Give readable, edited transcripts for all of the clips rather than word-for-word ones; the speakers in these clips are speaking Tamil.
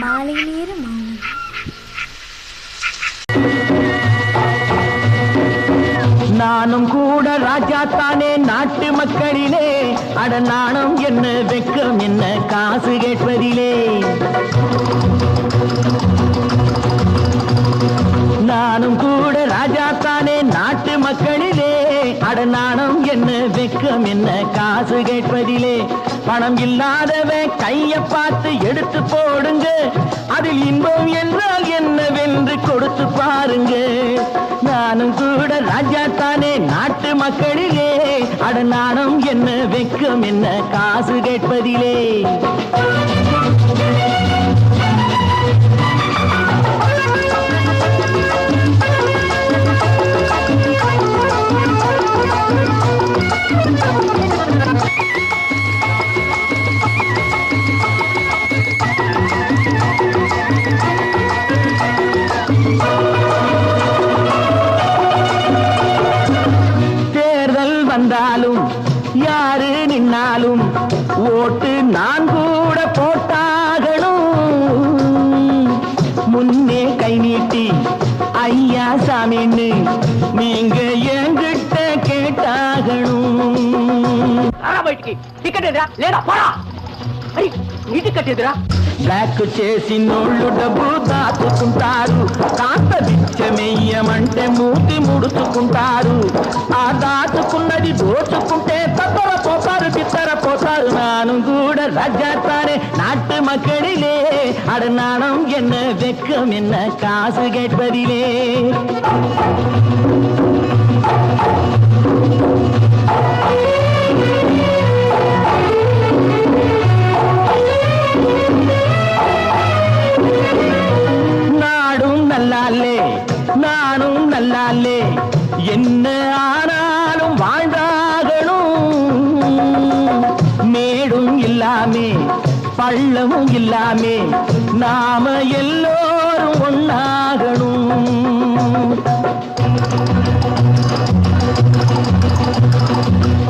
மாலை நேர மௌனம். நானும் கூட ராஜா தானே நாட்டு மக்களிலே, அட நாணம் என்ன வெக்கம் என்ன காசு கேட்பதிலே. நானும் கூட ராஜா தானே நாட்டு மக்களிலே, அட நாணம் என்ன வெக்கம் என்ன காசு கேட்பதிலே. பணம் இல்லாதவன் கைய பார்த்து எடுத்து போடுங்க, அதில் இன்பம் என்றால் என்னவென்று கொடுத்து பாருங்க. நானும் கூட ராஜா தானே நாட்டு மக்களிலே, அட நாணம் என்ன வெக்கம் என்ன காசு கேட்பதிலே. வந்தாலும் யாரு நின்னாலும் ஓட்டு நான் கூட போட்டாகணும். முன்னே கை நீட்டி ஐயா சாமின்னு நீங்க என்கிட்ட கேட்டாகணும். బ్లాక్ చేసి నోళ్ళు డబ్బు దాచుకుంటారు, కాస్త బిచ్చమెయ్యమంటే మూతి ముడుచుకుంటారు. ఆ దాచుకున్నది దోచుకుంటే తప్పవ పోతారు బిత్తర పోతారు. నాను కూడా ராஜாத்தானே நாட்டு மக்களிலே, அட நாணம் என்ன வெக்கம் என்ன காசு கேட்பதிலே. நானும் நல்லாலே என்ன ஆனாலும் வாழ்ந்தாகணும். மேடும் இல்லாமே பள்ளமும் இல்லாமே நாம எல்லோரும் ஒண்ணாகணும்.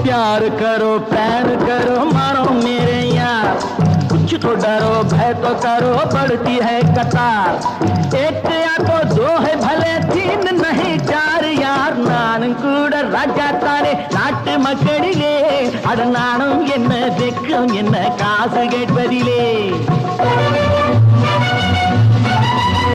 प्यार करो प्यार करो मानो मेरे यार, कुछ तो डरो भय तो करो बढ़ती है कतार. एक या तो दो है भले तीन नहीं चार यार. நானும் கூட ராஜா தானே நாட்டு மக்களிலே, அட நாணம் என்ன வெக்கம் என்ன காசு கேட்பதிலே.